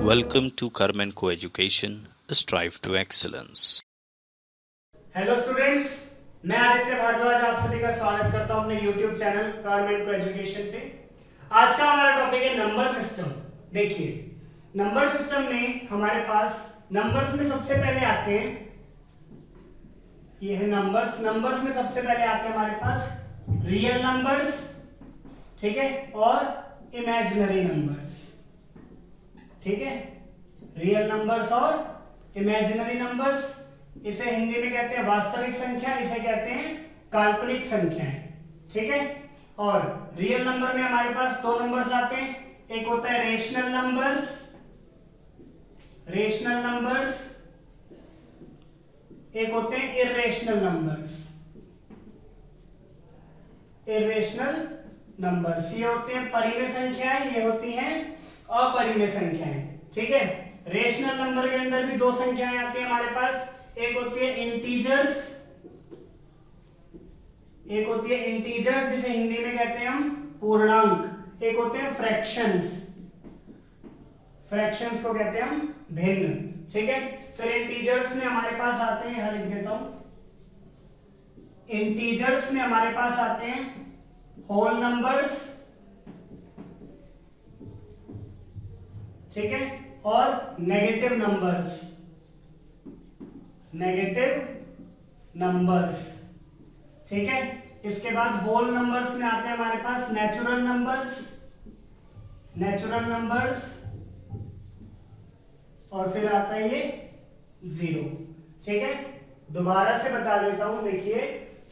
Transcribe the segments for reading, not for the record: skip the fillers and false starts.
Welcome to Carmen Coeducation, strive to excellence. Hello students, मैं आदित्य भारद्वाज आप सभी का स्वागत करता हूं अपने YouTube चैनल गवर्नमेंट को एजुकेशन पे। आज का हमारा टॉपिक है नंबर सिस्टम। देखिए, नंबर सिस्टम में हमारे पास नंबर्स में सबसे पहले आते हैं, ये है नंबर्स। नंबर्स में सबसे पहले आते हैं हमारे पास रियल नंबर्स, ठीक है, और इमेजिनरी नंबर्स, ठीक है। रियल नंबर्स और इमेजिनरी नंबर्स, इसे हिंदी में कहते हैं वास्तविक संख्या, इसे कहते हैं काल्पनिक संख्याएं, ठीक है। और रियल नंबर में हमारे पास दो नंबर्स आते हैं, एक होता है रेशनल नंबर्स, एक होते हैं इर्रेशनल नंबर्स। ये होते हैं परिमेय संख्याएं, ये होती हैं अपरिमेय संख्याएं, ठीक है। रेशनल नंबर के अंदर भी दो संख्याएं आती हैं हमारे पास, एक होती है इंटीजर्स, जिसे हिंदी में कहते हैं हम पूर्णांक, एक होते हैं फ्रैक्शंस को कहते हैं हम भिन्न, ठीक है। फिर इंटीजर्स में हमारे पास आते हैं, यहां लिख देता हूं, इंटीजर्स में हमारे पास आते हैं होल नंबर्स, ठीक है, और नेगेटिव नंबर्स, ठीक है। इसके बाद होल नंबर्स में आते हैं हमारे पास नेचुरल नंबर्स, और फिर आता है ये जीरो, ठीक है। दोबारा से बता देता हूं, देखिए,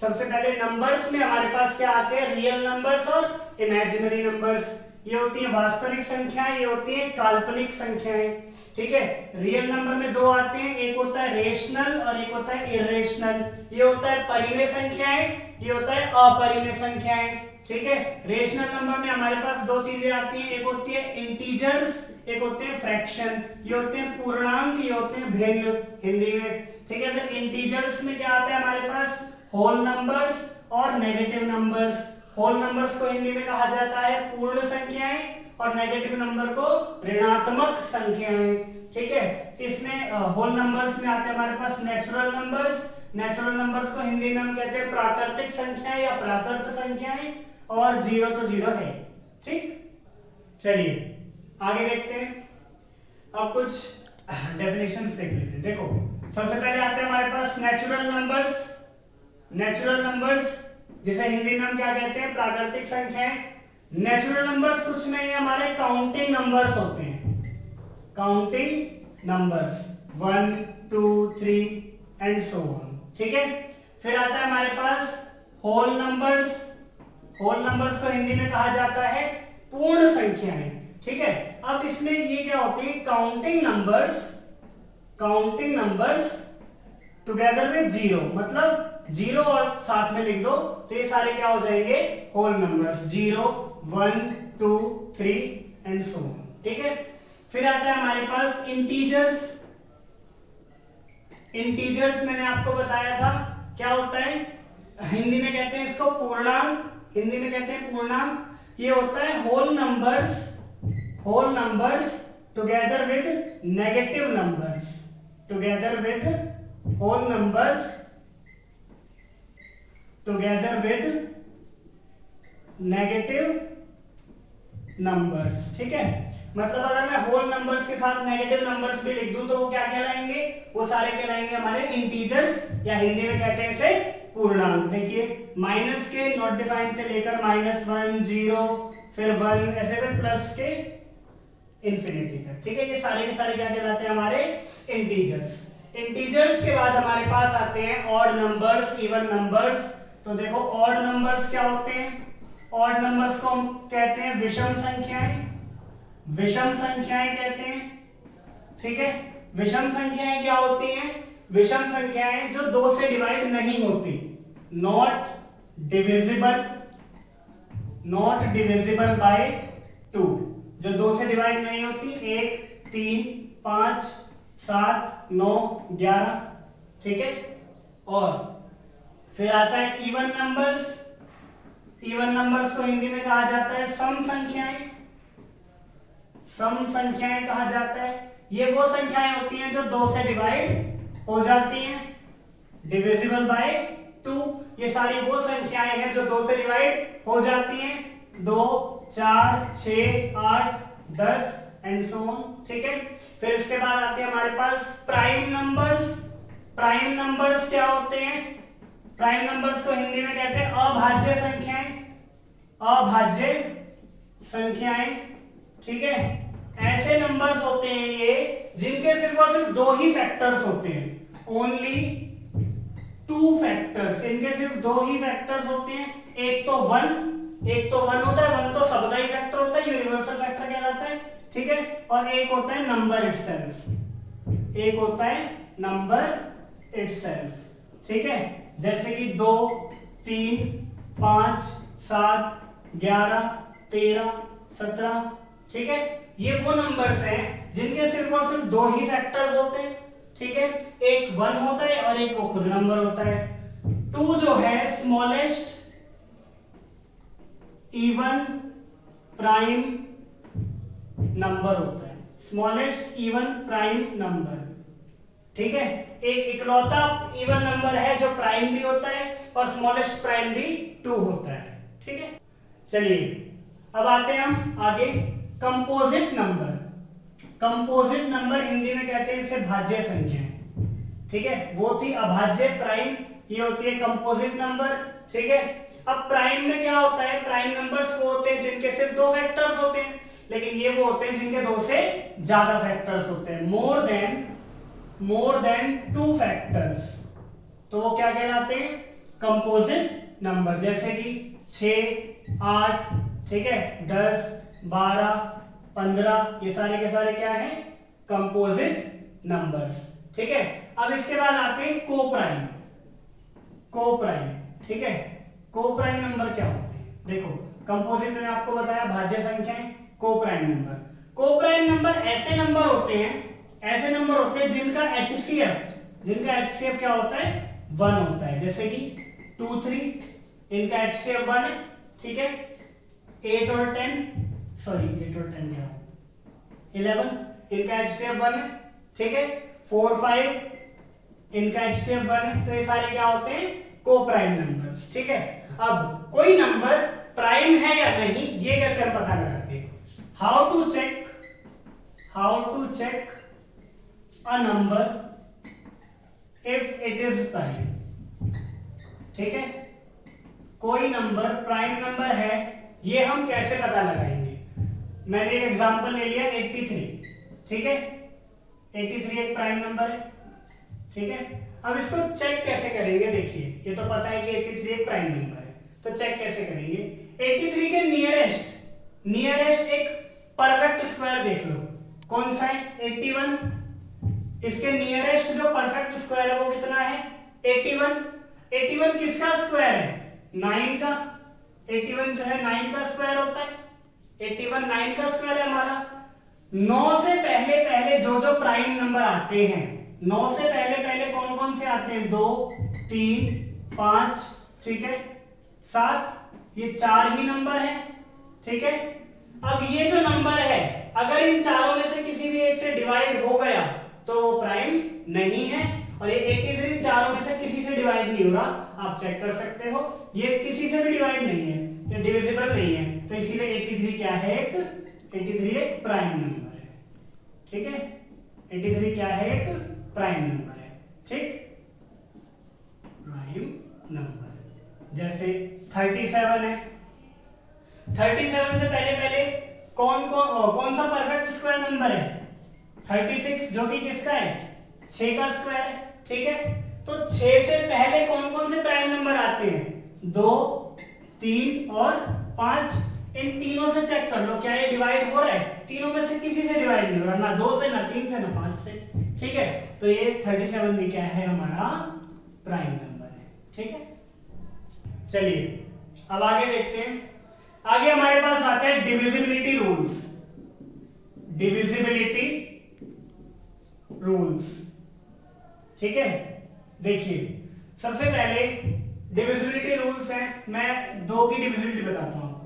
सबसे पहले नंबर्स में हमारे पास क्या आते हैं, रियल नंबर्स और इमेजिनरी नंबर्स। ये होती है वास्तविक संख्याएं, ये होती है काल्पनिक संख्याएं, ठीक है। रियल नंबर में दो आते हैं, एक होता है रेशनल और एक होता है इर्रेशनल। ये होता है परिमेय संख्याएं, ये होता है अपरिमेय संख्याएं, ठीक है। रेशनल नंबर में हमारे पास दो चीजें आती हैं, एक होती है इंटीजर्स, एक होते हैं फ्रैक्शन। ये होते हैं पूर्णांक, ये होते हैं भिन्न हिंदी में, ठीक है। फिर इंटीजर्स में क्या आता है हमारे पास, होल नंबर्स और नेगेटिव नंबर्स। होल नंबर्स को हिंदी में कहा जाता है पूर्ण संख्याएं और नेगेटिव नंबर को ऋणात्मक संख्याएं, ठीक है। इसमें होल नंबर्स में आते हैं हमारे पास नेचुरल नंबर्स को हिंदी में हम कहते हैं प्राकृतिक संख्याएं या प्राकृत संख्याएं, और जीरो तो जीरो है, ठीक। चलिए आगे देखते हैं, अब कुछ डेफिनेशंस देख लेते हैं। देखो, सबसे पहले आते हैं हमारे पास नेचुरल नंबर्स, जिसे हिंदी में हम क्या कहते हैं, प्राकृतिक संख्याएं। नेचुरल नंबर्स कुछ नहीं है, हमारे काउंटिंग नंबर्स होते हैं, counting numbers 1 2 3 and so on, ठीक है। फिर आता है हमारे पास होल नंबर्स को हिंदी में कहा जाता है पूर्ण संख्याएं, ठीक है। अब इसमें ये क्या होती है, counting numbers together with zero, मतलब जीरो और साथ में लिख दो तो ये सारे क्या हो जाएंगे, whole numbers, 0 1 2 3 and so on, ठीक है। फिर आता है हमारे पास इंटीजर्स मैंने आपको बताया था क्या होता है, हिंदी में कहते हैं इसको पूर्णांक, ये होता है whole numbers together with negative numbers, ठीक है। मतलब अगर मैं होल नंबर्स के साथ नेगेटिव नंबर्स भी लिख दूं तो वो क्या कहलाएंगे, वो सारे कहलाएंगे हमारे इंटीजर्स, या हिंदी में कहते हैं इसे पूर्णांक। देखिए, माइनस के नॉट डिफाइंड से लेकर -1 0 फिर 1 ऐसे फिर प्लस के इंफिनिटी तक, ठीक है। ये सारे के सारे क्या कहलाते हैं, हमारे इंटीजर्स के बाद हमारे पास आते हैं ऑड नंबर्स, इवन नंबर्स। तो देखो, ऑड नंबर्स क्या होते हैं, ऑड नंबर्स को हम कहते हैं विषम संख्याएं कहते हैं, ठीक है। विषम संख्याएं क्या होती हैं, विषम संख्याएं जो दो से डिवाइड नहीं होती, नॉट डिविजिबल बाय 2, जो दो से डिवाइड नहीं होती, 1 3 5 7 9 11, ठीक है। और फिर आता है इवन नंबर्स को हिंदी में कहा जाता है सम सम संख्याएं कहा जाता है। ये वो संख्याएं होती हैं जो 2 से डिवाइड हो जाती हैं, डिविजिबल बाय 2। ये सारी वो संख्याएं हैं जो 2 से डिवाइड हो जाती हैं, 2, 4, 6, 8, 10 एंड सो ऑन। ठीक है, फिर इसके बाद आते हैं हमारे पास प्राइम नंबर्स। प्राइम नंबर्स क्या होते हैं? प्राइम नंबर्स को हिंदी में कहते हैं अभाज्य संख्याएं। अभाज्य संख्याएं, ठीक है, ऐसे नंबर्स होते हैं ये जिनके सिर्फ और सिर्फ 2 ही फैक्टर्स होते हैं, ओनली 2 फैक्टर्स। इनके सिर्फ 2 ही फैक्टर्स होते हैं, एक तो 1 होता है, 1 तो सबका ही फैक्टर होता है, यूनिवर्सल फैक्टर कहलाता है। ठीक है, और एक होता है नंबर इटसेल्फ, एक होता है नंबर इटसेल्फ। ठीक है, जैसे कि 2, 3, 5, 7, 11, 13, 17। ठीक है, ये वो नंबर्स हैं जिनके सिर्फ और सिर्फ 2 ही फैक्टर्स होते हैं। ठीक है, एक 1 होता है और एक वो खुद नंबर होता है। 2 जो है स्मॉलेस्ट इवन प्राइम नंबर होता है, स्मॉलेस्ट इवन प्राइम नंबर। ठीक है, एक इकलौता इवन नंबर है जो प्राइम भी होता है और स्मॉलेस्ट प्राइम भी 2 होता है। ठीक है, चलिए अब आते हैं हम आगे composite number. Composite number Hindi में कहते हैं इसे भाज्य संख्याएं। ठीक है, वो थी अभाज्य प्राइम, ये होती है कंपोजिट नंबर। ठीक है, अब प्राइम में क्या होता है? प्राइम नंबर्स वो होते हैं जिनके सिर्फ 2 फैक्टर्स होते हैं, लेकिन ये वो होते हैं जिनके 2 से ज्यादा फैक्टर्स होते हैं, मोर देन 2 फैक्टर्स। तो वो क्या कहलाते हैं? Composite number. जैसे कि 6, 8, ठीक है, 10, 12, 15, ये सारे के सारे क्या है? Composite numbers. ठीक है, अब इसके बाद आते हैं कोप्राइम। कोप्राइम, ठीक है, कोप्राइम नंबर क्या होते हैं? देखो, कंपोजिट में आपको बताया भाज्य संख्याएं, कोप्राइम नंबर। कोप्राइम नंबर ऐसे नंबर होते हैं जिनका एचसीएफ क्या होता है? 1 होता है। जैसे कि 2, 3, इनका एचसीएफ 1 है। ठीक है, 8 और 10 क्या 11, इनका एचसीएफ 1 है। ठीक है, 4, 5, इनका एचसीएफ 1 है। तो ये सारे क्या होते हैं? Coprime numbers. ठीक है, अब कोई नंबर प्राइम है या नहीं ये कैसे हम पता लगाते हैं? How to check a number if it is prime. ठीक है, कोई नंबर प्राइम नंबर है ये हम कैसे पता लगाएंगे? मैंने एक एग्जांपल ले लिया 83। ठीक है, 83 एक प्राइम नंबर है। ठीक है, अब इसको चेक कैसे करेंगे? देखिए, ये तो पता है कि 83 एक प्राइम नंबर है, तो चेक कैसे करेंगे? 83 के नियरेस्ट एक परफेक्ट स्क्वायर देख लो, कौन सा है? 81। इसके नियरेस्ट जो परफेक्ट स्क्वायर है वो कितना है? 81। 81 किसका स्क्वायर है? 9 का। 81 जो है 9 का स्क्वायर होता है। 81 9 का स्क्वायर है हमारा। 9 से पहले पहले जो प्राइम नंबर आते हैं, 9 से पहले पहले कौन कौन से आते हैं? 2, 3, 5, ठीक है, 7, ये 4 ही नंबर है। ठीक है, अब ये जो नंबर है अगर इन चारों में से किसी भी एक से डिवाइड हो गया तो वो प्राइम नहीं है, और ये 83 चारों में से किसी से डिवाइड नहीं हो रहा, आप चेक कर सकते हो, ये किसी से भी डिवाइड नहीं है, ये डिविजिबल नहीं है, तो इसीलिए 83 क्या है? 83 एक प्राइम नंबर है। ठीक है, 83 क्या है? एक प्राइम नंबर है। ठीक, प्राइम नंबर। जैसे 37 है, 37 से पहले पहले कौन सा परफेक्ट स्क्वायर नंबर है? 36, जो कि किसका है? 6 का स्क्वायर है। ठीक है, तो 6 से पहले कौन कौन से प्राइम नंबर आते हैं? 2, 3 और 5। इन तीनों से चेक कर लो क्या ये डिवाइड हो रहा है? तीनों में से किसी से डिवाइड नहीं हो रहा, ना 2 से, ना 3 से, ना 5 से। ठीक है, तो ये 37 भी क्या है? हमारा प्राइम नंबर है। ठीक है, चलिए अब आगे देखते हैं। आगे हमारे पास आता है डिविजिबिलिटी रूल्स। डिविजिबिलिटी रूल्स, ठीक है, देखिए सबसे पहले डिविजिबिलिटी रूल्स है, मैं 2 की डिविजिबिलिटी बताता हूं आपको।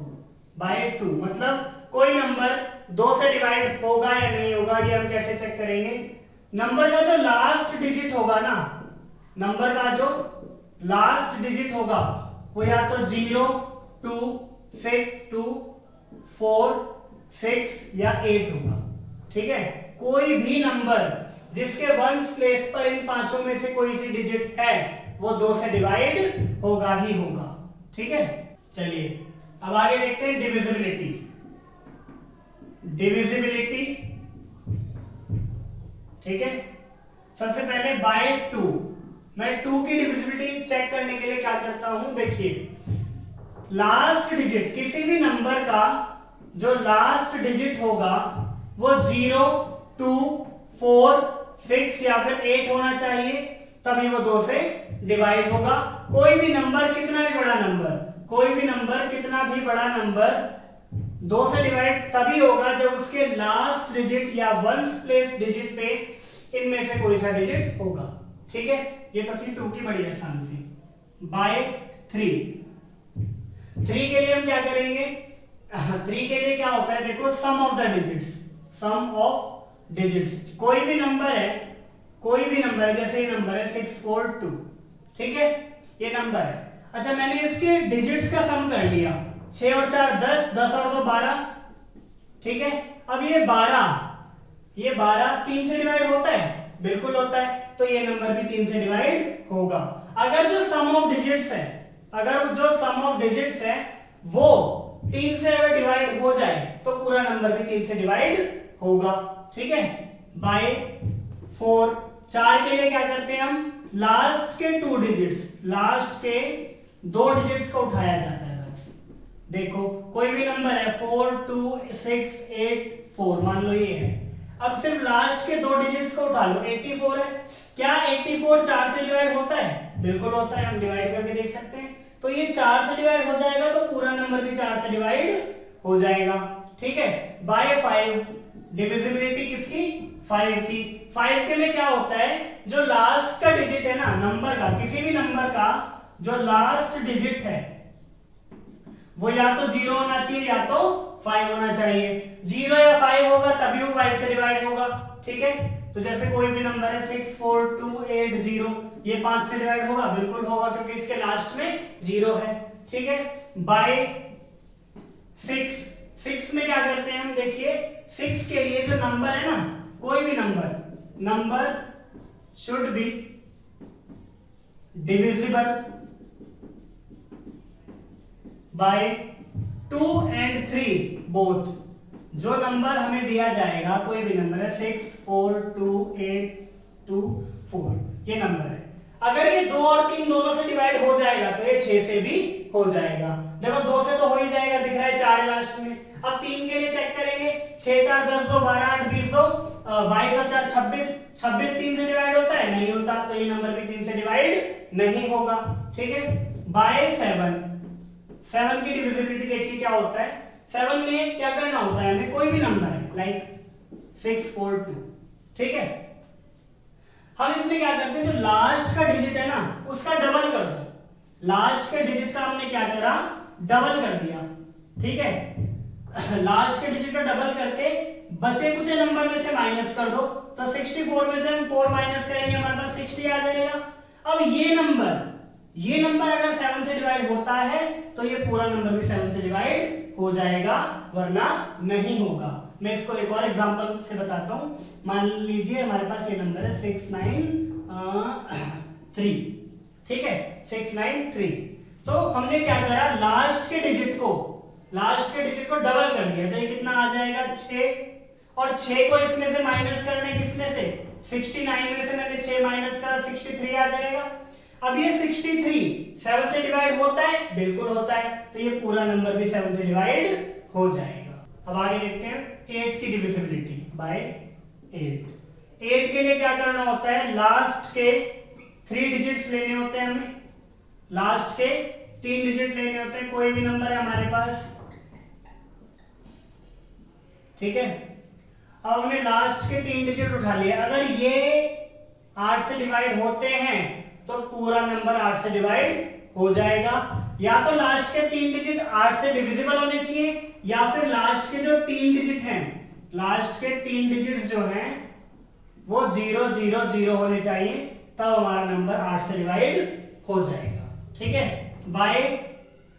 बाय 2 मतलब कोई नंबर 2 से डिवाइड होगा या नहीं होगा, ये हम कैसे चेक करेंगे? नंबर का जो लास्ट डिजिट होगा ना, नंबर का जो लास्ट डिजिट होगा वो या तो 0, 2, 6, 2, 4, 6 या 8 होगा। ठीक है, कोई भी नंबर जिसके वंस प्लेस पर इन पांचों में से कोई सी डिजिट है वो 2 से डिवाइड होगा ही होगा। ठीक है, चलिए अब आगे देखते हैं डिविजिबिलिटी। डिविजिबिलिटी, ठीक है, सबसे पहले बाय 2। मैं 2 की डिविजिबिलिटी चेक करने के लिए क्या करता हूं, देखिए लास्ट डिजिट किसी भी नंबर का जो लास्ट डिजिट होगा वो 0, 2, 4, 6 या फिर 8 होना चाहिए, तभी वो 2 से डिवाइड होगा। कोई भी नंबर कितना भी बड़ा नंबर, कोई भी नंबर कितना भी बड़ा नंबर 2 से डिवाइड तभी होगा जब उसके लास्ट डिजिट या वंस प्लेस डिजिट पे इनमें से कोई सा डिजिट होगा। ठीक है, ये तो थी 2 की बड़ी आसान सी। बाय 3, 3 के लिए हम क्या करेंगे? 3 के लिए क्या होता है, देखो sum of the digits, sum of digits. कोई भी नंबर है, कोई भी नंबर है, जैसे ये नंबर है 6, 4, 2, ठीक है, ये नंबर है। अच्छा, मैंने इसके डिजिट्स का सम कर लिया, 6 और 4 10, 10 और 2 12, ठीक है। अब ये 12 3 से डिवाइड होता है, बिल्कुल होता है, तो ये नंबर भी 3 से डिवाइड होगा। अगर जो सम ऑफ डिजिट्स है, अगर जो सम ऑफ डिजिट्स है वो 3 से अगर डिवाइड हो जाए तो पूरा नंबर भी 3 से डिवाइड होगा। ठीक है, बाय 4, 4 के लिए क्या करते हैं हम? लास्ट के 2 डिजिट्स, लास्ट के 2 डिजिट्स को उठाया जाता है बस। देखो कोई भी नंबर है 4, 2, 6, 8, 4, मान लो ये है, अब सिर्फ लास्ट के 2 डिजिट्स को उठा लो, 84 है। क्या 84 4 से डिवाइड होता है? बिल्कुल होता है, हम डिवाइड करके देख सकते हैं। तो ये 4 से डिवाइड हो जाएगा तो पूरा नंबर भी 4 से डिवाइड हो जाएगा। ठीक है, बाय 5, डिविजिबिलिटी किसकी? 5 की। 5 के में क्या होता है, जो लास्ट का डिजिट है ना नंबर का, किसी भी नंबर का जो लास्ट डिजिट है वो या तो 0 होना चाहिए या तो 5 होना चाहिए। 0 या 5 होगा तभी वो 5 से डिवाइड होगा। ठीक है, तो जैसे कोई भी नंबर है 6, 4, 2, 8, 0, ये 5 से डिवाइड होगा, बिल्कुल होगा क्योंकि इसके लास्ट में 0 है। ठीक है, बाय 6, 6 में क्या करते हैं हम? देखिए 6 के लिए जो नंबर है ना, कोई भी number should be divisible by 2 and 3 both. जो नंबर हमें दिया जाएगा, कोई भी नंबर है 6, 4, 2, 8, 2, 4, ये नंबर है, अगर ये 2 और 3 दोनों से डिवाइड हो जाएगा तो ये 6 से भी हो जाएगा। देखो 2 से तो हो ही जाएगा, दिख रहा है 4 है लास्ट में। अब 3 के लिए चेक करेंगे, 6, 4, 10, 2, 12, 8, 20, 2, 22 और 4 26, 26 3 से डिवाइड होता है? नहीं होता, तो ये नंबर भी 3 से डिवाइड नहीं होगा। ठीक है, बाय 7, 7 की डिविजिबिलिटी देखिए क्या होता है। 7 में क्या करना होता है हमें? कोई भी नंबर है लाइक 6, 4, 2, ठीक है, हम इसमें क्या करते हैं, जो लास्ट का डिजिट है ना उसका डबल कर दो। लास्ट के डिजिट का हमने क्या करा? डबल कर दिया। ठीक है, लास्ट के डिजिट का डबल करके बचे कुछ नंबर में से माइनस कर दो, तो 64 में से हम 4 माइनस करेंगे, हमारे पास 60 आ जाएगा। अब ये नंबर अगर 7 से डिवाइड होता है तो ये पूरा नंबर भी 7 से डिवाइड हो जाएगा, वरना नहीं होगा। मैं इसको एक और एग्जांपल से बताता हूं। मान लीजिए हमारे पास ये नंबर है 693, ठीक है, 693। तो हमने क्या करा, लास्ट के डिजिट को डबल कर दिया, तो ये कितना आ जाएगा? 6, और 6 को इसमें से माइनस करना है, किसमें से? 69 में से मैंने 6 माइनस करा, 63 आ जाएगा। अब ये 63 7 से डिवाइड होता है? बिल्कुल होता है, तो ये पूरा नंबर भी 7 से डिवाइड हो जाएगा। अब आगे देखते हैं 8 की डिविजिबिलिटी बाय 8। 8 के लिए क्या करना होता है? लास्ट के 3 डिजिट्स लेने होते हैं हमें, लास्ट के 3 डिजिट लेने होते हैं। कोई भी नंबर है हमारे पास, ठीक है, अब हमने लास्ट के 3 डिजिट उठा लिया। अगर ये 8 से डिवाइड होते हैं तो पूरा नंबर 8 से डिवाइड हो जाएगा। या तो लास्ट के 3 डिजिट 8 से डिविजिबल होने चाहिए या फिर लास्ट के जो 3 डिजिट हैं, लास्ट के 3 डिजिट जो हैं वो 0 0 0 होने चाहिए, तब हमारा नंबर 8 से डिवाइड हो जाएगा। ठीक है, बाय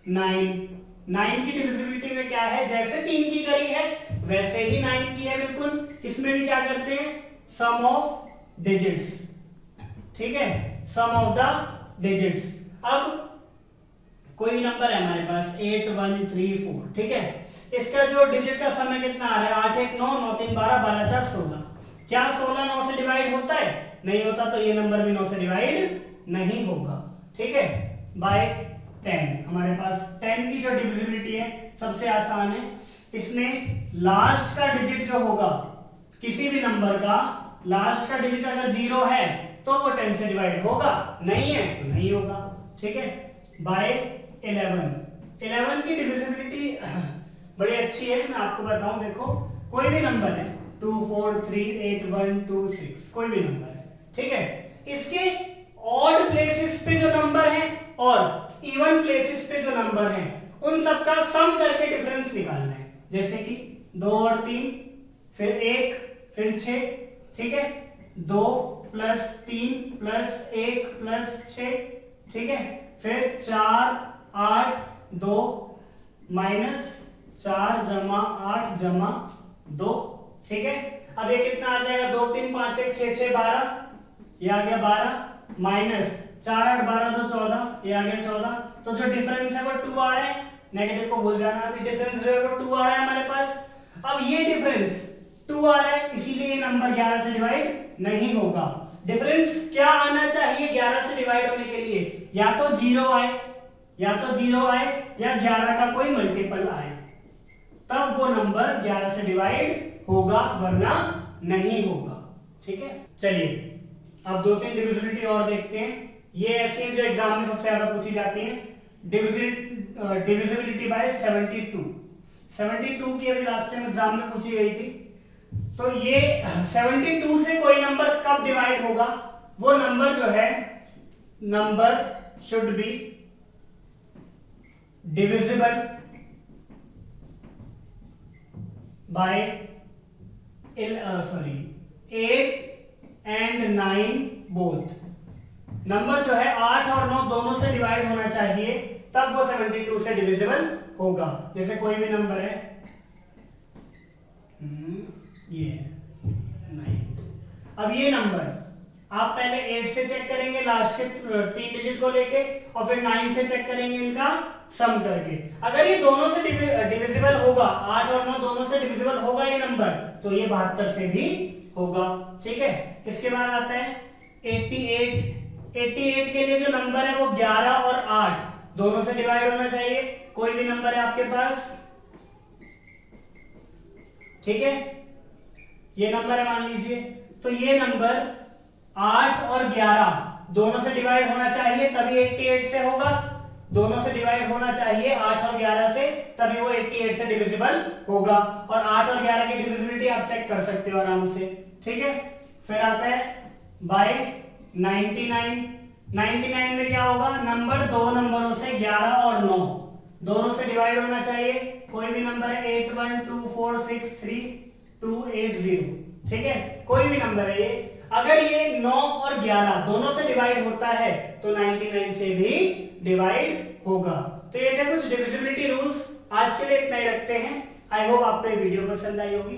9 की डिविजिबिलिटी में क्या है, जैसे 3 की करी है वैसे ही 9 की है बिल्कुल। इसमें भी क्या करते हैं, सम ऑफ डिजिट्स। ठीक है, सम ऑफ द डिजिट्स। अब कोई नंबर है हमारे पास 8 1 3 4, ठीक है, इसका जो डिजिट का समय कितना आ रहा है, 8 1 9 9 3 12 12 4 16। क्या 16 9 से डिवाइड होता है, नहीं होता, तो ये नंबर भी 9 से डिवाइड नहीं होगा। ठीक है, बाय 10 हमारे पास 10 की जो डिविजिबिलिटी है सबसे आसान है। इसमें लास्ट का डिजिट जो होगा किसी भी नंबर का, लास्ट का डिजिट अगर 0 है तो वो 10 से डिवाइड होगा, नहीं है तो नहीं होगा। ठीक है, बाय 11 की डिविजिबिलिटी बड़ी अच्छी है, मैं आपको बताऊं। देखो कोई भी नंबर है 2 4 3 8 1 2 6, कोई भी नंबर है, ठीक है, इसके ऑड प्लेसेस पे जो नंबर है और इवन प्लेसेस पे जो नंबर है उन सबका सम करके डिफरेंस निकालना है। जैसे कि 2 और 3, फिर 1, फिर 6, ठीक है, 2 + 3 + 1 + 6, ठीक है, फिर 4 8 2 -4 + 8 + 2, ठीक है। अब ये कितना आ जाएगा, 2 3 5 1 6 6 12, ये आ गया 12, -4 8 12 2 14, ये आ गया 14। तो जो डिफरेंस है वो 2 आ रहा है, नेगेटिव को भूल जाना, अभी डिफरेंस जो है वो 2 आ रहा है हमारे पास। अब ये डिफरेंस 2 आ रहा है, इसीलिए ये नंबर 11 से डिवाइड नहीं होगा। डिफरेंस क्या आना चाहिए 11 से डिवाइड होने के लिए, या तो 0 आए, या तो 0 आए, या 11 का कोई मल्टीपल आए, तब वो नंबर 11 से डिवाइड होगा, वरना नहीं होगा। ठीक है, चलिए अब 2-3 डिविजिबिलिटी और देखते हैं। ये ऐसी हैं जो एग्जाम में सबसे ज्यादा पूछी जाती हैं। डिविजिबिलिटी बाय 72 की अभी लास्ट टाइम एग्जाम में पूछी गई थी। तो ये 72 से कोई नंबर कब डिवाइड होगा, वो नंबर जो है, number should be divisible by 8 and 9 both. Number जो है 8 और 9 दोनों से डिवाइड होना चाहिए, तब वो 72 से डिविजिबल होगा। जैसे कोई भी नंबर है, ये 9। अब ये नंबर आप पहले 8 से चेक करेंगे लास्ट के 3 डिजिट को लेके, और फिर 9 से चेक करेंगे इनका सम करके। अगर ये दोनों से डिविजिबल होगा, 8 और 9 दोनों से डिविजिबल होगा ये नंबर, तो ये 72 से भी होगा। ठीक है, इसके बाद आता है 88 के लिए जो नंबर है वो 11 और 8 दोनों से डिवाइड होना चाहिए। कोई भी नंबर है आपके पास, ठीक है, ये नंबर है मान लीजिए, तो ये नंबर 8 और 11 दोनों से डिवाइड होना चाहिए, तभी 88 से होगा। दोनों से डिवाइड होना चाहिए 8 और 11 से, तभी वो 88 से डिविजिबल होगा। और 8 और 11 की डिविजिबिलिटी आप चेक कर सकते हो आराम से। ठीक है, फिर आता है बाय 99 में क्या होगा, नंबर दो नंबरों से 11 और 9 दोनों से डिवाइड होना चाहिए। कोई भी नंबर है 8 1 2 4 6 3 2 8 0, ठीक है, कोई भी नंबर है ये। अगर ये 9 और 11 दोनों से डिवाइड होता है तो 99 से भी डिवाइड होगा। तो ये थे कुछ डिविजिबिलिटी रूल्स। आज के लिए इतना ही रखते हैं। आई होप आपको ये वीडियो पसंद आई होगी।